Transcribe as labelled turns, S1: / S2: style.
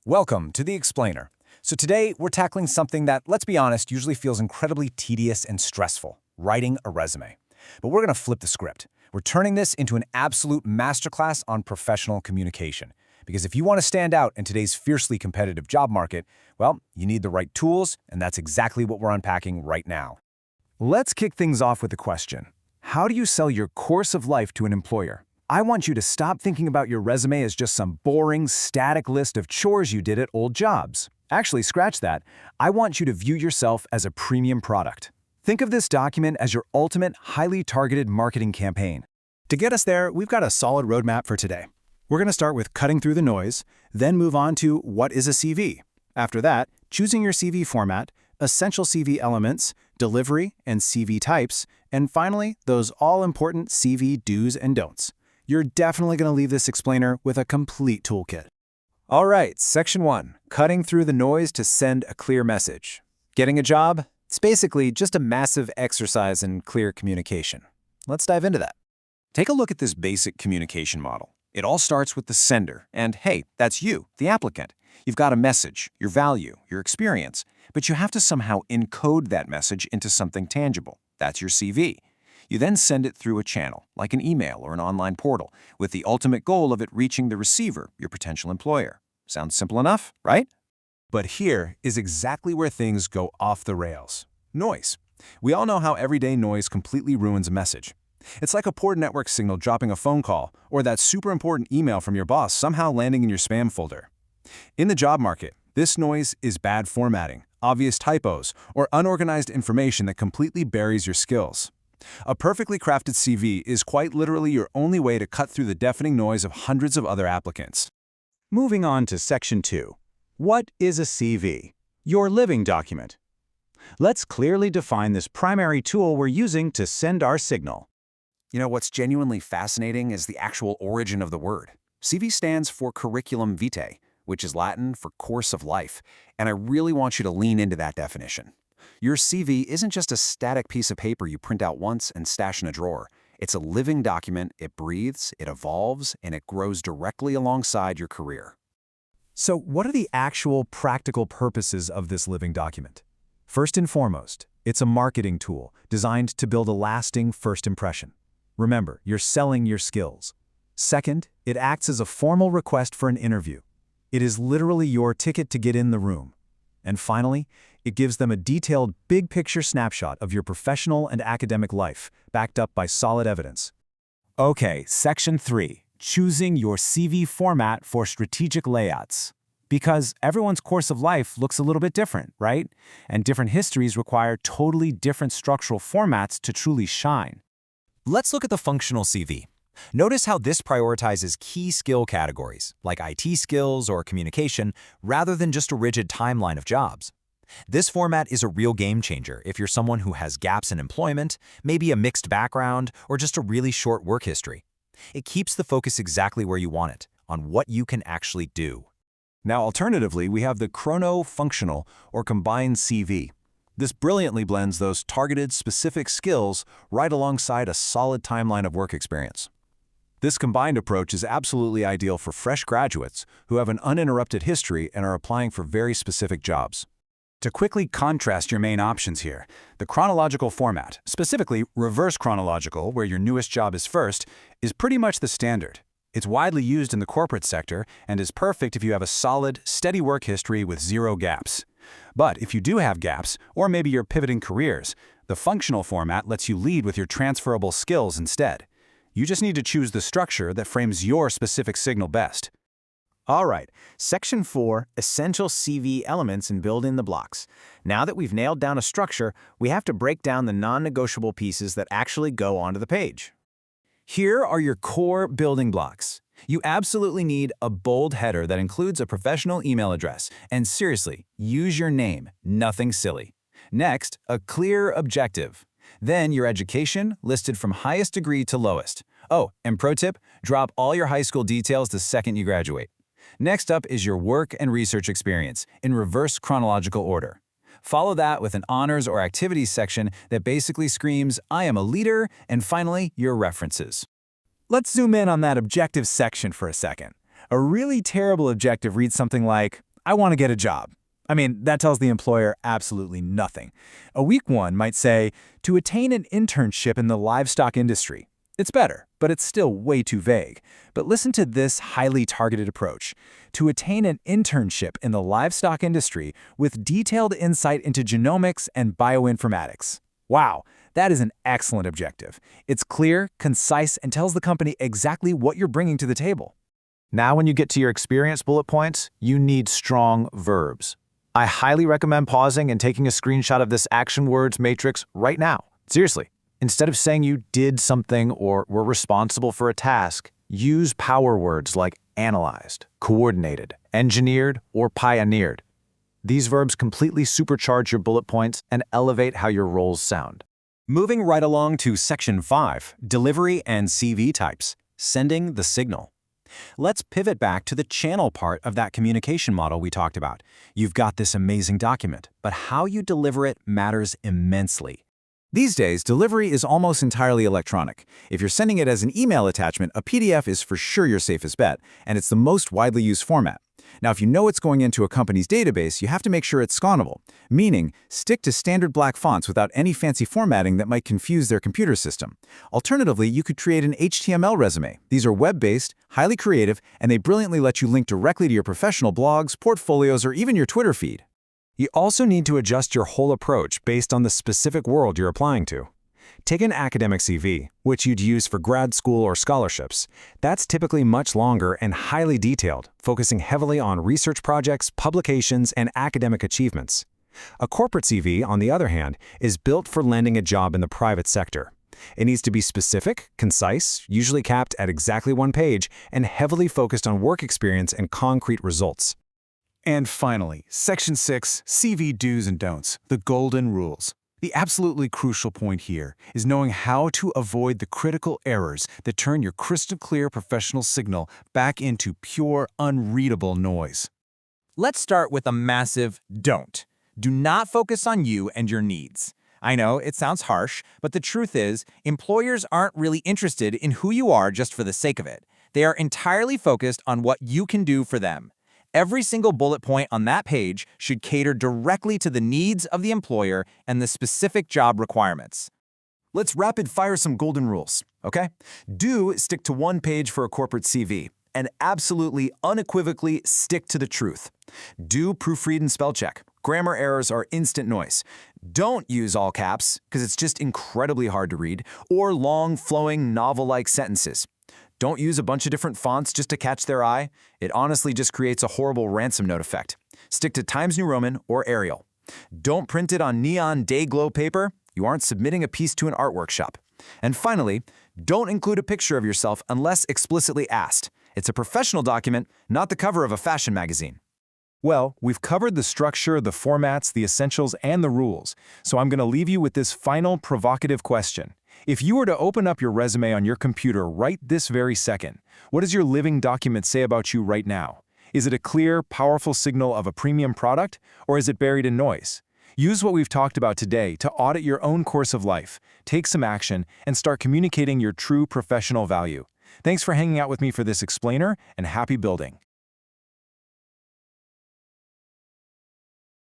S1: Welcome to The Explainer. So today, we're tackling something that, let's be honest, usually feels incredibly tedious and stressful, writing a resume. But we're going to flip the script. We're turning this into an absolute masterclass on professional communication. Because if you want to stand out in today's fiercely competitive job market, well, you need the right tools, and that's exactly what we're unpacking right now. Let's kick things off with a question. How do you sell your course of life to an employer? I want you to stop thinking about your resume as just some boring, static list of chores you did at old jobs. Actually, scratch that. I want you to view yourself as a premium product. Think of this document as your ultimate, highly targeted marketing campaign.
S2: To get us there, we've got a solid roadmap for today. We're going to start with cutting through the noise, then move on to what is a CV. After that, choosing your CV format, essential CV elements, delivery and CV types, and finally, those all-important CV do's and don'ts. You're definitely going to leave this explainer with a complete toolkit.
S1: All right, Section 1, cutting through the noise to send a clear message. Getting a job? It's basically just a massive exercise in clear communication. Let's dive into that. Take a look at this basic communication model. It all starts with the sender, and hey, that's you, the applicant. You've got a message, your value, your experience, but you have to somehow encode that message into something tangible. That's your CV. You then send it through a channel, like an email or an online portal, with the ultimate goal of it reaching the receiver, your potential employer. Sounds simple enough, right? But here is exactly where things go off the rails. Noise. We all know how everyday noise completely ruins a message. It's like a poor network signal dropping a phone call, or that super important email from your boss somehow landing in your spam folder. In the job market, this noise is bad formatting, obvious typos, or unorganized information that completely buries your skills. A perfectly crafted CV is quite literally your only way to cut through the deafening noise of hundreds of other applicants.
S2: Moving on to Section 2. What is a CV? Your living document. Let's clearly define this primary tool we're using to send our signal.
S1: You know, what's genuinely fascinating is the actual origin of the word. CV stands for curriculum vitae, which is Latin for course of life, and I really want you to lean into that definition. Your CV isn't just a static piece of paper you print out once and stash in a drawer. It's a living document, it breathes, it evolves, and it grows directly alongside your career.
S3: So what are the actual practical purposes of this living document? First and foremost, it's a marketing tool designed to build a lasting first impression. Remember, you're selling your skills. Second, it acts as a formal request for an interview. It is literally your ticket to get in the room. And finally, it gives them a detailed, big-picture snapshot of your professional and academic life, backed up by solid evidence.
S1: Okay, Section 3, choosing your CV format for strategic layouts. Because everyone's course of life looks a little bit different, right? And different histories require totally different structural formats to truly shine. Let's look at the functional CV. Notice how this prioritizes key skill categories, like IT skills or communication, rather than just a rigid timeline of jobs. This format is a real game changer if you're someone who has gaps in employment, maybe a mixed background, or just a really short work history. It keeps the focus exactly where you want it, on what you can actually do.
S3: Now, alternatively, we have the chrono-functional or combined CV. This brilliantly blends those targeted, specific skills right alongside a solid timeline of work experience. This combined approach is absolutely ideal for fresh graduates who have an uninterrupted history and are applying for very specific jobs.
S2: To quickly contrast your main options here, the chronological format, specifically reverse chronological, where your newest job is first, is pretty much the standard. It's widely used in the corporate sector and is perfect if you have a solid, steady work history with zero gaps. But if you do have gaps, or maybe you're pivoting careers, the functional format lets you lead with your transferable skills instead. You just need to choose the structure that frames your specific signal best.
S4: All right, Section 4, Essential CV Elements and Building the Blocks. Now that we've nailed down a structure, we have to break down the non-negotiable pieces that actually go onto the page.
S1: Here are your core building blocks. You absolutely need a bold header that includes a professional email address. And seriously, use your name, nothing silly. Next, a clear objective. Then your education, listed from highest degree to lowest. Oh, and pro tip, drop all your high school details the second you graduate. Next up is your work and research experience, in reverse chronological order. Follow that with an honors or activities section that basically screams, I am a leader, and finally, your references.
S3: Let's zoom in on that objective section for a second. A really terrible objective reads something like, I want to get a job. I mean, that tells the employer absolutely nothing. A weak one might say, to attain an internship in the livestock industry. It's better, but it's still way too vague. But listen to this highly targeted approach. To attain an internship in the livestock industry with detailed insight into genomics and bioinformatics. Wow, that is an excellent objective. It's clear, concise, and tells the company exactly what you're bringing to the table.
S4: Now when you get to your experience bullet points, you need strong verbs. I highly recommend pausing and taking a screenshot of this action words matrix right now. Seriously. Instead of saying you did something or were responsible for a task, use power words like analyzed, coordinated, engineered, or pioneered. These verbs completely supercharge your bullet points and elevate how your roles sound.
S1: Moving right along to Section 5, Delivery and CV Types, Sending the Signal. Let's pivot back to the channel part of that communication model we talked about. You've got this amazing document, but how you deliver it matters immensely.
S3: These days, delivery is almost entirely electronic. If you're sending it as an email attachment, a PDF is for sure your safest bet, and it's the most widely used format. Now, if you know it's going into a company's database, you have to make sure it's scannable, meaning stick to standard black fonts without any fancy formatting that might confuse their computer system. Alternatively, you could create an HTML resume. These are web-based, highly creative, and they brilliantly let you link directly to your professional blogs, portfolios, or even your Twitter feed. You also need to adjust your whole approach based on the specific world you're applying to. Take an academic CV, which you'd use for grad school or scholarships. That's typically much longer and highly detailed, focusing heavily on research projects, publications, and academic achievements. A corporate CV, on the other hand, is built for landing a job in the private sector. It needs to be specific, concise, usually capped at exactly one page, and heavily focused on work experience and concrete results.
S2: And finally, Section 6, CV Do's and Don'ts, the golden rules. The absolutely crucial point here is knowing how to avoid the critical errors that turn your crystal clear professional signal back into pure, unreadable noise.
S5: Let's start with a massive don't. Do not focus on you and your needs. I know it sounds harsh, but the truth is, employers aren't really interested in who you are just for the sake of it. They are entirely focused on what you can do for them. Every single bullet point on that page should cater directly to the needs of the employer and the specific job requirements.
S3: Let's rapid fire some golden rules, okay? Do stick to one page for a corporate CV, and absolutely, unequivocally stick to the truth. Do proofread and spell check. Grammar errors are instant noise. Don't use all caps, because it's just incredibly hard to read, or long, flowing, novel-like sentences. Don't use a bunch of different fonts just to catch their eye. It honestly just creates a horrible ransom note effect. Stick to Times New Roman or Arial. Don't print it on neon day glow paper. You aren't submitting a piece to an art workshop. And finally, don't include a picture of yourself unless explicitly asked. It's a professional document, not the cover of a fashion magazine. Well, we've covered the structure, the formats, the essentials, and the rules. So I'm going to leave you with this final provocative question. If you were to open up your resume on your computer right this very second, what does your living document say about you right now? Is it a clear, powerful signal of a premium product, or is it buried in noise? Use what we've talked about today to audit your own course of life, take some action, and start communicating your true professional value. Thanks for hanging out with me for this explainer, and happy building.